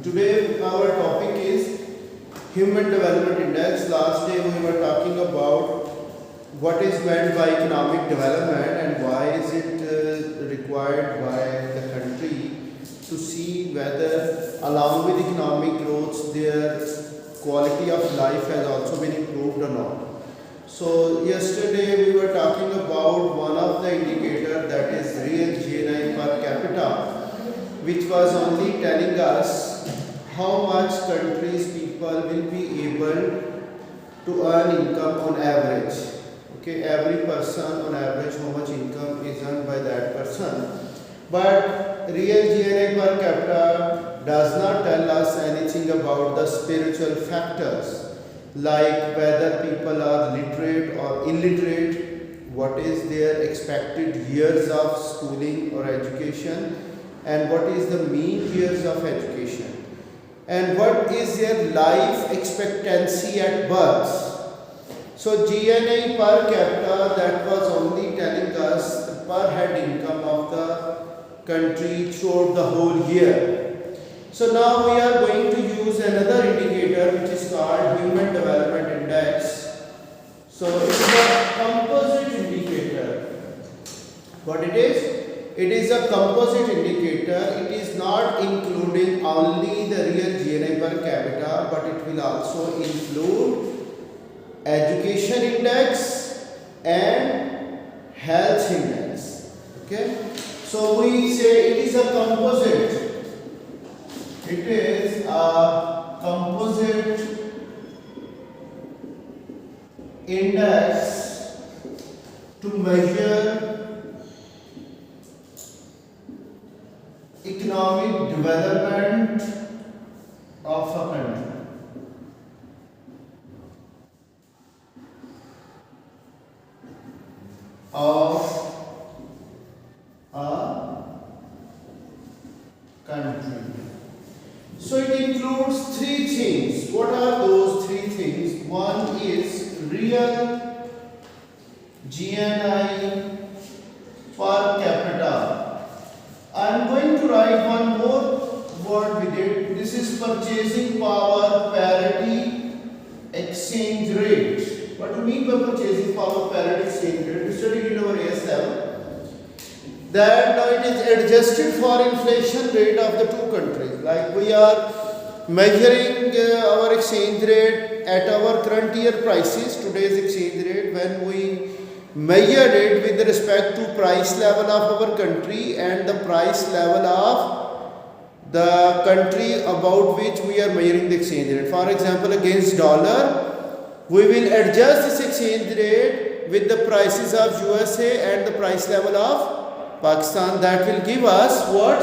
Today our topic is Human Development Index. Last day we were talking about what is meant by economic development and why is it required by the country to see whether along with economic growth their quality of life has also been improved or not. So yesterday we were talking about one of the indicators, that is real GNI per capita, which was only telling us how much countries people will be able to earn income on average. Okay, every person on average how much income is earned by that person. But real GNI per capita does not tell us anything about the spiritual factors, like whether people are literate or illiterate, what is their expected years of schooling or education, and what is the mean years of education, and what is their life expectancy at birth. So GNI per capita, that was only telling us the per head income of the country throughout the whole year. So now we are going to use another indicator which is called Human Development Index. So it is a composite indicator. What it is? It is a composite indicator. It is not including only the real GNI per capita, but it will also include education index and health index. Okay. So we say it is a composite. It is a composite index to measure economic development of a country. So it includes three things. What are those three things? One is real GNI per capita. I am going to write one more word with it. This is purchasing power parity exchange rate. What do you mean by purchasing power parity exchange rate? We studied in our AS level that now it is adjusted for inflation rate of the two countries. Like we are measuring our exchange rate at our current year prices, today's exchange rate, when we measured it with respect to price level of our country and the price level of the country about which we are measuring the exchange rate. For example, against dollar, we will adjust this exchange rate with the prices of USA and the price level of Pakistan. That will give us what?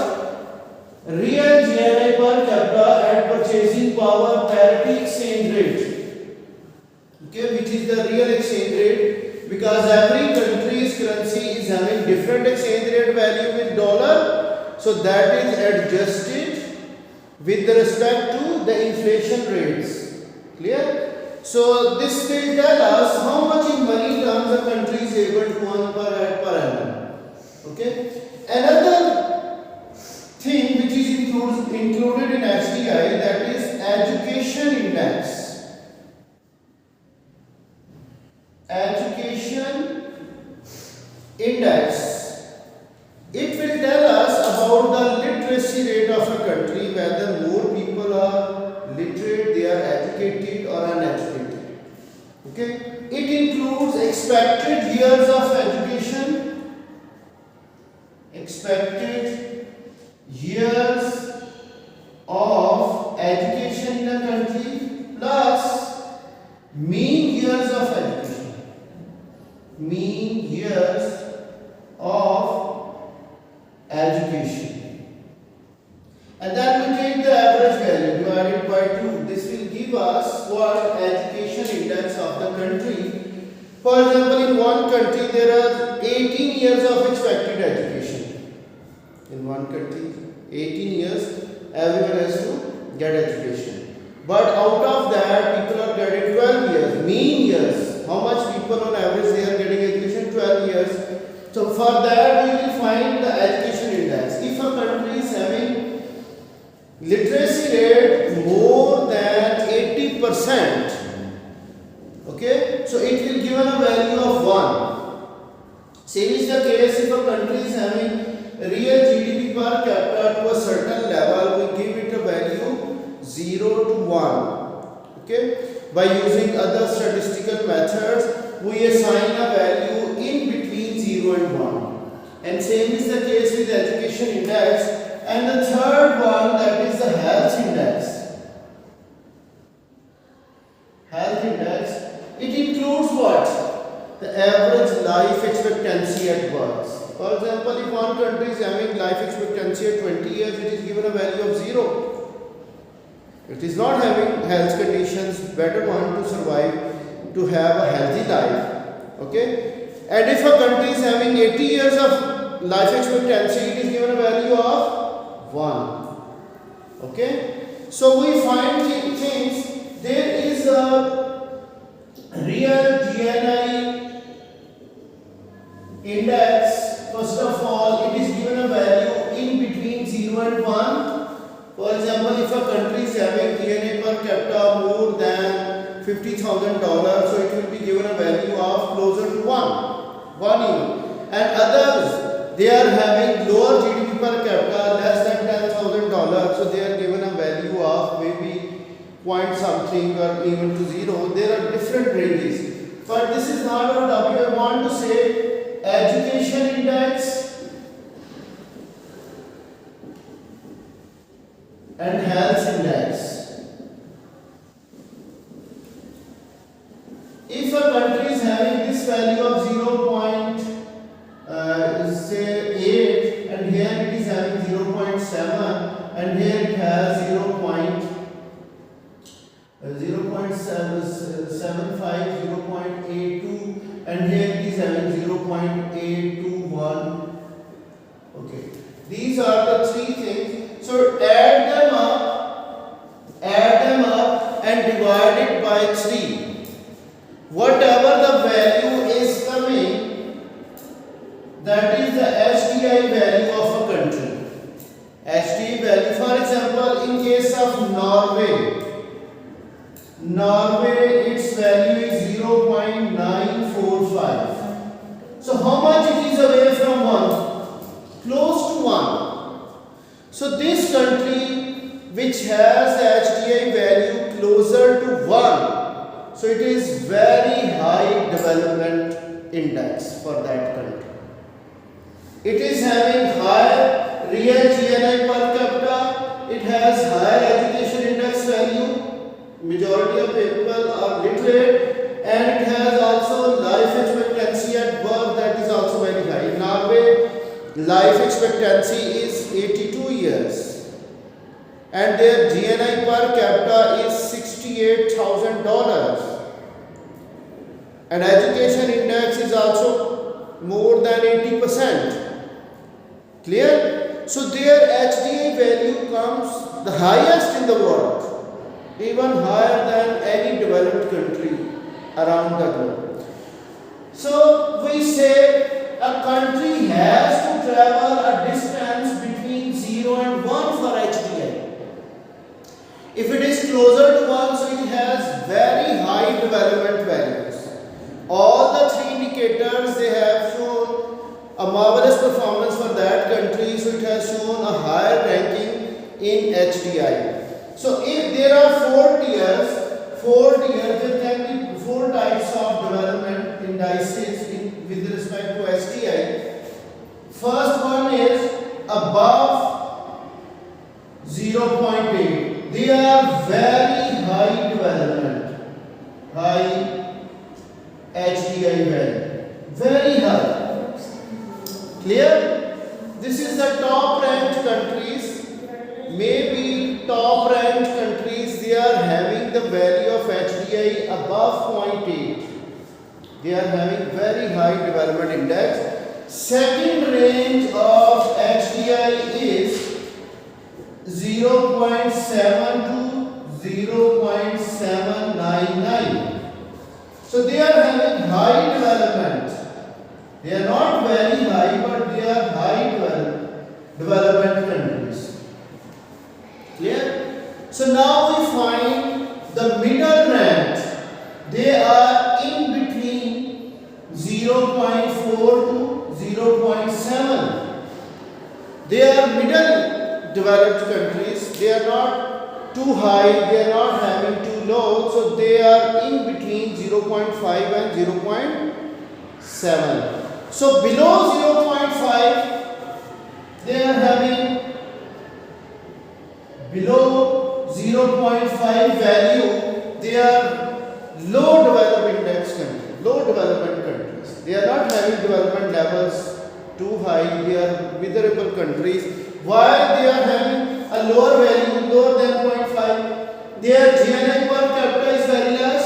Real GNI per capita and purchasing power parity exchange rate. Okay, which is the real exchange rate, because every country's currency is having different exchange rate value with dollar. So that is adjusted with respect to the inflation rates. Clear? So this will tell us how much in money terms the country is able to earn per head per annum. Okay. Another thing which is included in HDI, that is education index. Education index. It will tell us about the literacy rate of a country, whether more people are literate, they are educated or uneducated. Okay. It includes expected years of education, expected years of education in a country, plus mean years of education. Mean years of education. And then we take the average value divided by 2. This will give us what? Education index of the country. For example, in one country there are 18 years of expected education. In one country, 18 years, everyone has to get education. But out of that, people are getting 12 years, mean years. How much people on average they are getting education? 12 years. So for that, we will find the education index. If a country is having literacy rate more than 80%, okay, so it will given a value of 1. Same is the case if a country is having real GDP per capita to a certain level, we give it a value 0 to 1, okay. By using other statistical methods, we assign a value in between 0 and 1. And same is the case with education index. And the third one, that is the health index. Health index, it includes what? The average life expectancy at birth. For example, if one country is having life expectancy at 20 years, it is given a value of 0. It is not having health conditions, better one to survive, to have a healthy life. Okay? And if a country is having 80 years of life expectancy, it is given a value of 1. Okay? So we find things, there is a real GNI index. First of all, it is given a value in between 0 and 1. For example, if a country is having GNI per capita more than $50,000, so it will be given a value of closer to 1 even. And others, they are having lower GDP per capita, less than $10,000, so they are given a value of maybe point something or even to 0. There are different ranges. But this is not our topic. I want to say education index and health index. If a country is having this value of 0.8 and here it is having 0.7 and here it has 0.75, 0.82 and here it is having 0.821. Okay, these are the three things. So add them up and divide it by 3. Whatever the value is coming, that is the HDI value of a country. HDI value, for example, in case of Norway, its value is 0.945. So how much it is away from 1? Close to 1. So this country which has the HDI value closer to 1, so it is very high development index for that country. It is having higher real GNI per capita, it has higher education index value, majority of people are literate, and it has also life expectancy at birth that is also very high. In Norway, life expectancy is 82 years and their GNI per capita is $68,000 and education index is also more than 80%. Clear? So their HDI value comes the highest in the world, even higher than any developed country around the globe. So we say a country has to travel a distance between 0 and 1 for HDI. If it is closer to 1, so it has very high development values. All the 3 indicators, they have shown a marvelous performance for that country, so it has shown a higher ranking in HDI. So if there are 4 tiers, there can be 4 types of development indices with respect to HDI. First one is above 0.8. They are very high development, high HDI value, very high. Clear? This is the top ranked countries. Maybe top ranked countries, they are having the value of HDI above 0.8. They are having very high development index. Second range of HDI is 0.7 to 0.799. So they are having high development. They are not very high, but they are high development countries. Clear? middle developed countries. They are not too high, they are not having too low, so they are in between 0.5 and 0.7. So below 0.5, they are having below 0.5 value, they are low developed index countries, low development countries. They are not having development levels too high, they are miserable countries. While they are having a lower value, lower than 0.5, their GNI per capita is very less,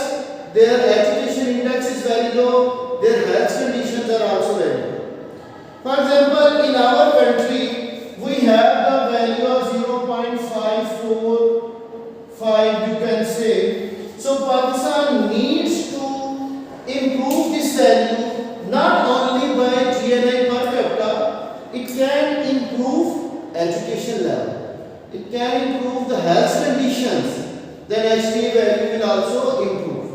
their education index is very low, their health conditions are also very low. For example, in our country, we have the value of 0.545, you can say. So Pakistan needs to improve this value not only by GNI per capita, it can improve education level, it can improve the health conditions, then HDI value will also improve.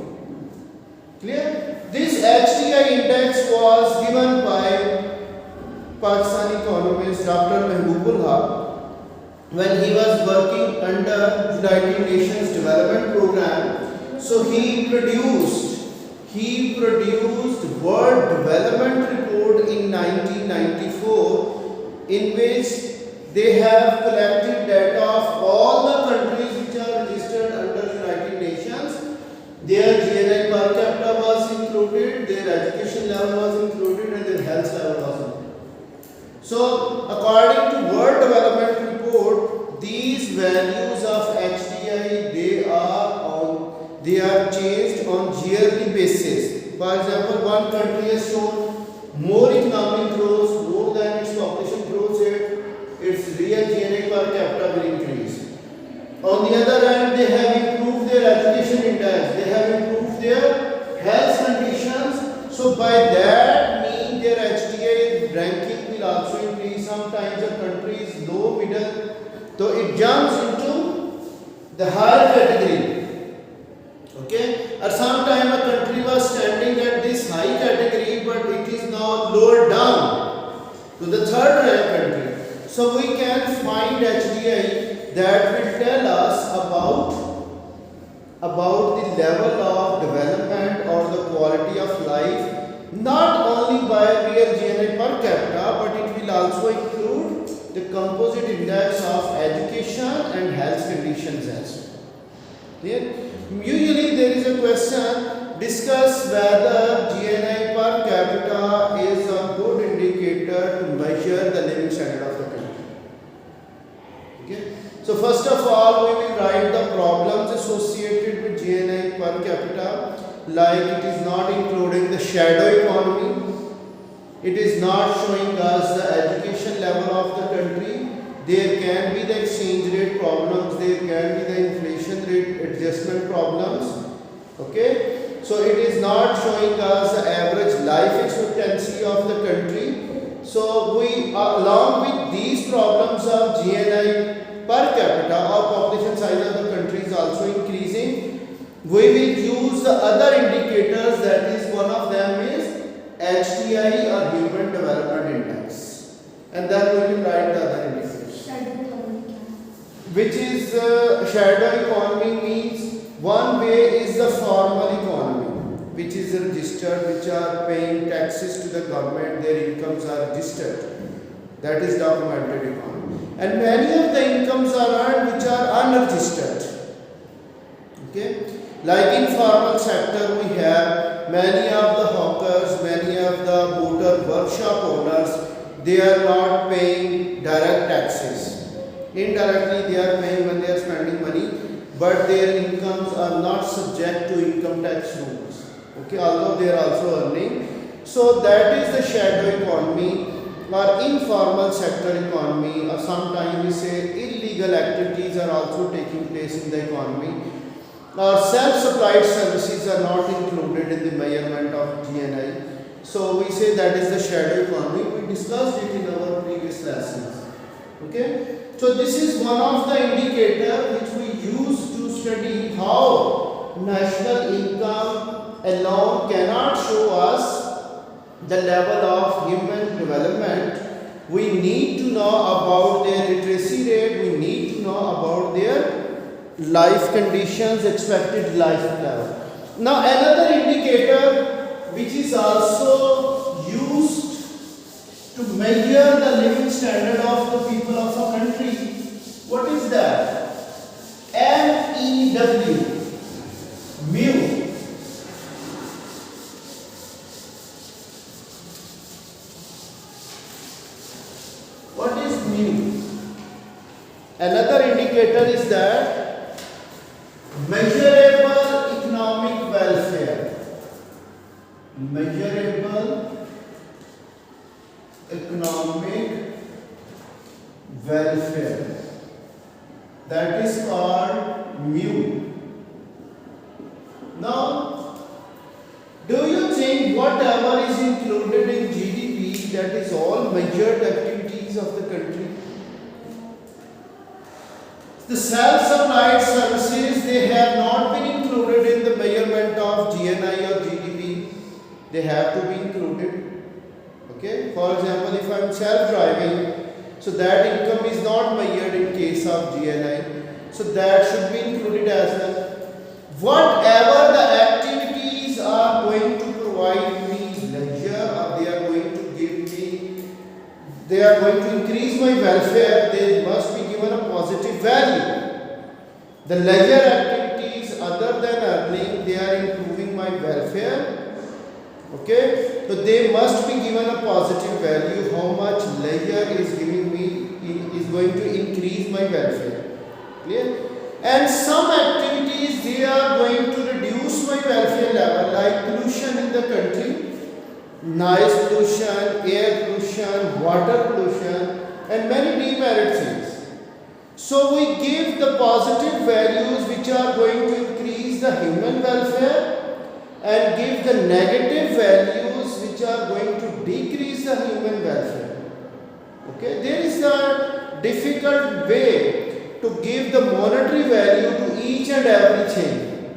Clear? This HDI index was given by Pakistani economist Dr. Mahbubullah when he was working under United Nations Development Program. So he produced World Development Report in 1994, in which they have collected data of all the countries which are registered under United Nations. Their GNI per capita was included, their education level was included, and their health level was included. So according to World Development Report, these values of HDI, they are changed on yearly basis. For example, one country has shown more economic growth, more than its population growth rate, its real GNI per capita will increase. On the other hand, they have improved their education index, they have improved their health conditions. So by that mean their HDI ranking will also increase. Sometimes a country is low, middle, so it jumps into the higher category. Okay, or sometime a country was standing at this high category, but it is now lowered down to the third rank country. So we can find HDI that will tell us about the level of development or the quality of life, not only by real GNI per capita, but it will also include the composite index of education and health conditions as well. Clear? Usually there is a question, discuss whether GNI per capita is a good indicator to measure the living standard of the country. Okay? So first of all, we will write the problems associated with GNI per capita, like it is not including the shadow economy, it is not showing us the education level of the country, there can be the exchange rate problems, there can be the inflation rate adjustment problems. Okay, so it is not showing us the average life expectancy of the country. So we, along with these problems of GNI per capita, our population size of the country is also increasing, we will use the other indicators, that is one of them is HDI or Human Development Index, and then we will write the other indicators. Which is shadow economy means one way is the formal economy, which is registered, which are paying taxes to the government, their incomes are registered, that is documented economy. And many of the incomes are earned which are unregistered. Okay, like in formal sector we have many of the hawkers, many of the motor workshop owners, they are not paying direct taxes. Indirectly they are paying when they are spending money, but their incomes are not subject to income tax rules. Okay, although they are also earning. So that is the shadow economy or informal sector economy, or sometimes we say illegal activities are also taking place in the economy. Or self-supplied services are not included in the measurement of GNI. So we say that is the shadow economy. We discussed it in our previous lessons. Okay, so this is one of the indicators which we use to study how national income alone cannot show us the level of human development, we need to know about their literacy rate, we need to know about their life conditions, expected life level. Now another indicator which is also used to measure the living standard of the people of a country, what is that? MEW, mu. What is mu? Another indicator is that measurable economic welfare. Measurable economic welfare. That is called mu. Now, do you think whatever is included in GDP, that is all measured activities of the country? The self-supplied services, they have not been included in the measurement of GNI or GDP. They have to be included. Okay? For example, if I am self-driving, so that income is not measured in case of GNI. So that should be included as well. Whatever the activities are going to provide me leisure, or they are going to give me, they are going to increase my welfare, they must be given a positive value. The leisure activities other than earning, they are improving my welfare. Okay, so they must be given a positive value. How much leisure is giving me is going to increase my welfare. Clear? And some activities, they are going to reduce my welfare level, like pollution in the country, noise pollution, air pollution, water pollution, and many demerit things. So we give the positive values which are going to increase the human welfare, and give the negative values which are going to decrease the human welfare. Okay, there is a difficult way to give the monetary value to each and everything.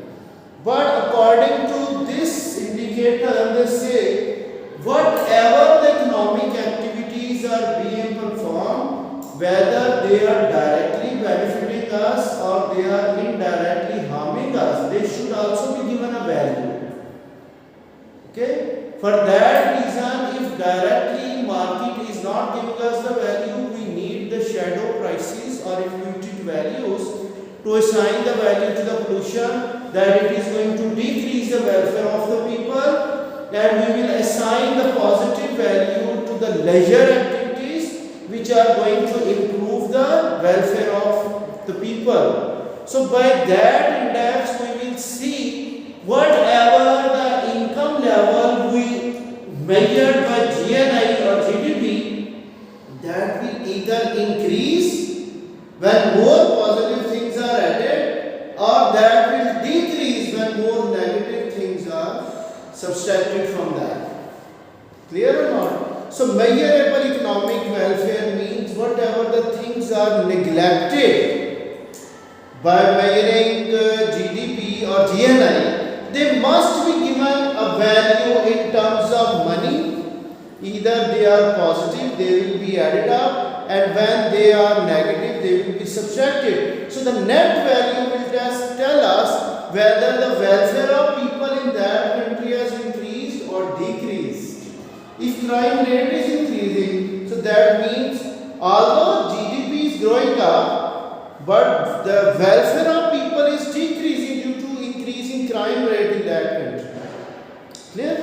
But according to this indicator, they say whatever the economic activities are being performed, whether they are directly benefiting us or they are indirectly harming us, they should also be given a value. Okay, for that reason, if directly market is not giving us the value, we need the shadow prices or imputed values to assign the value to the pollution, that it is going to decrease the welfare of the people, and we will assign the positive value to the leisure activities which are going to improve the welfare of the people. So by that index, we will see whatever the income level we measured by GNI or GDP, that will either increase when more positive things are added, or that will decrease when more negative things are subtracted from that. Clear or not? So measurable economic welfare means whatever the things are neglected by measuring GDP or GNI, they must be given a value in terms of money. Either they are positive, they will be added up, and when they are negative, they will be subtracted. So the net value will just tell us whether the welfare of people in that country has increased or decreased. If crime rate is increasing, so that means although GDP is growing up, but the welfare of people is decreasing due to increasing crime rate in that country. Clear?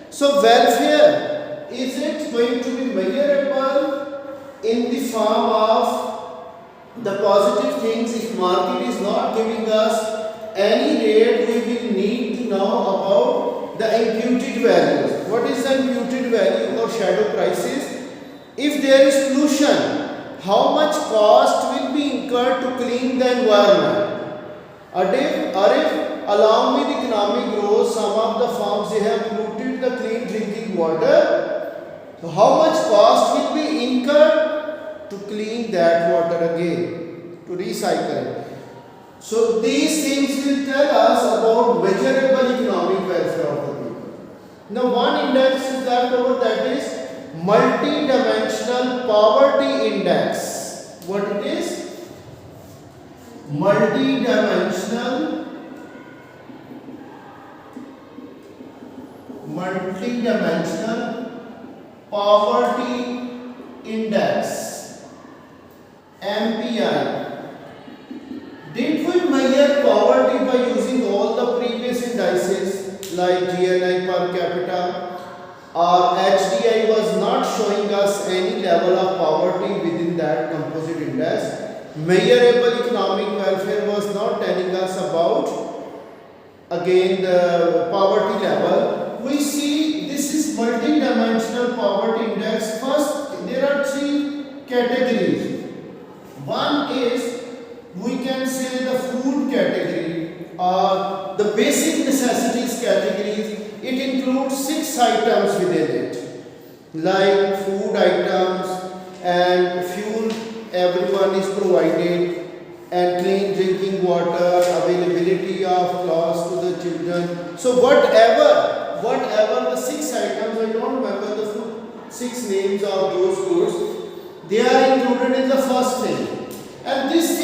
So welfare, is it going to be measurable in the form of the positive things? If market is not giving us any rate, we will need to know about the imputed values. What is the imputed value or shadow prices? If there is pollution, how much cost will be incurred to clean the environment? Or if along with economic growth, some of the farms, they have polluted the clean drinking water. So how much cost will be incurred to clean that water again, to recycle it? So these things will tell us about measurable economic welfare of the people. Now one index is left over, that is multi-dimensional poverty index. What it is? Multi-dimensional poverty index, MPI. Did we measure poverty by using all the previous indices like GNI per capita? Or HDI was not showing us any level of poverty within that composite index. Measurable economic welfare was not telling us about again the poverty level. We see this is multi-dimensional poverty index. First, there are three categories. One is, we can say, the food category or the basic necessities categories. It includes 6 items within it, like food items and fuel everyone is provided, and clean drinking water, availability of clothes to the children. So whatever the 6 items, I don't remember the 6 names of those goods, they are included in the first thing. And this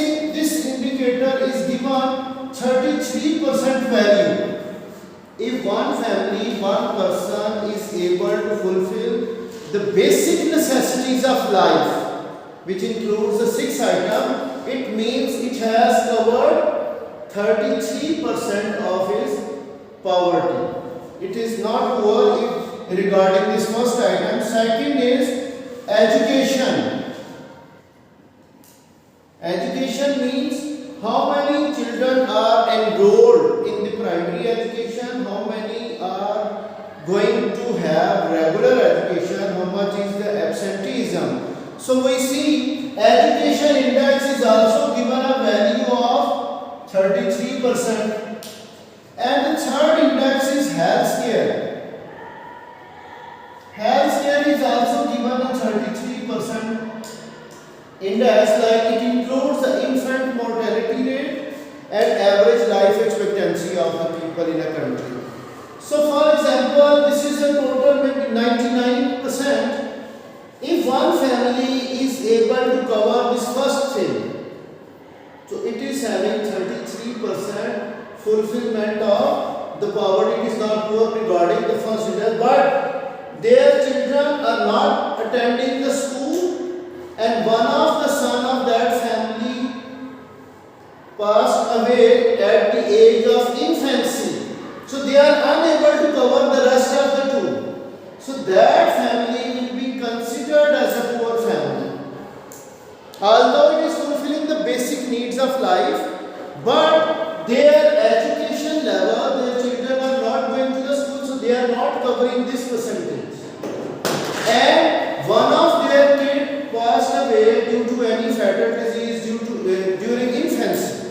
indicator is given 33% value. If one family, one person is able to fulfill the basic necessities of life, which includes the 6 items, it means it has covered 33% of his poverty. It is not poor regarding this first item. Second is education. Education means how many children are enrolled in the primary education, how many are going to have regular education, how much is the absenteeism. So we see education index is also given a value of 33%. And the third index is healthcare. Healthcare is also given a 33% index, like it includes the infant mortality rate and average life expectancy of the people in a country. So for example, this is a total 99%. If one family is able to cover this first thing, so it is having 33% fulfillment of the poverty. It is not poor regarding the first index, but their children are not attending the school, and one of the son of that family passed away at the age of infancy. So they are unable to cover the rest of the two. So that family will be considered as a poor family. Although it is fulfilling the basic needs of life, but their education level, their children are not going to the school, so they are not covering this percentage. And one of their kids passed away due to any fatal disease during infancy.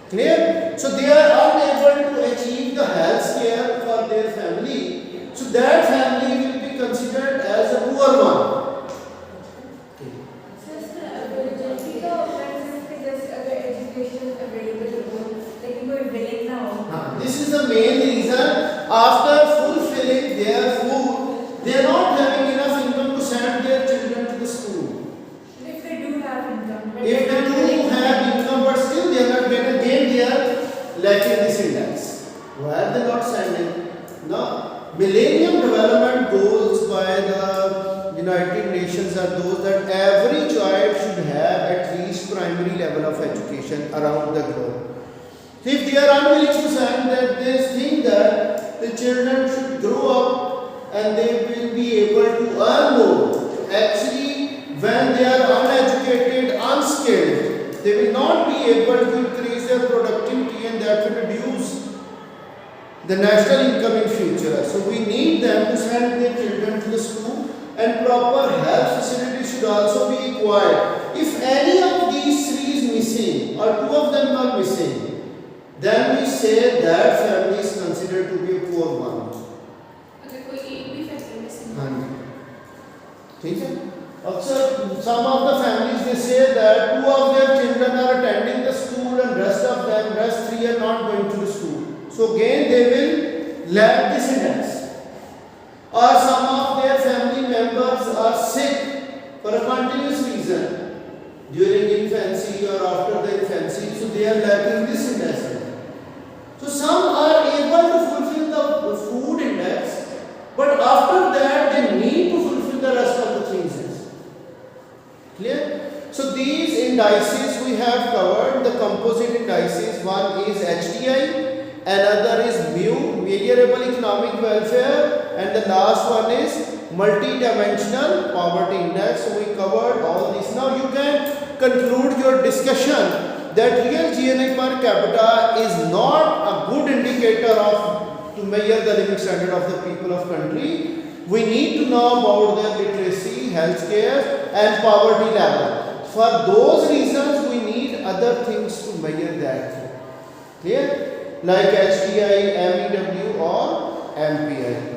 Clear? So they are unable to achieve the health care for their family. So that family will be considered as a poor one. This is the main reason. After fulfilling their food, they are not having enough income to send their children to the school. If they do have income, but still they are not getting, again they are lacking this index. Why are they not sending? Now, Millennium Development Goals by the United Nations are those that every child should have at least primary level of education around the globe. If they are unwilling to send, that they think that the children should grow up and they will be able to earn more. Actually, when they are uneducated, unskilled, they will not be able to increase their productivity, and that will reduce the national income in future. So we need them to send their children to the school, and proper health facilities should also be acquired. If any of these three is missing or two of them are missing, then we say that family is considered to be a poor one. ठीक है? Also, some of the families they say that 2 of their children are attending the school and rest 3 are not going to the school. So again they will lack this index. Or some of their family members for a continuous reason during infancy or after the infancy, so they are lacking this index. So some are able to fulfill the food index, but after that they need to fulfill the rest of the things. Clear? So these indices we have covered, the composite indices. One is HDI, another is MU, measurable economic welfare, and the last one is multi-dimensional poverty index. So we covered all this. Now you can conclude your discussion that real GNI per capita is not a good indicator of to measure the living standard of the people of country. We need to know about their literacy, healthcare, and poverty level. For those reasons, we need other things to measure that. Clear? Like HDI, MEW, or MPI.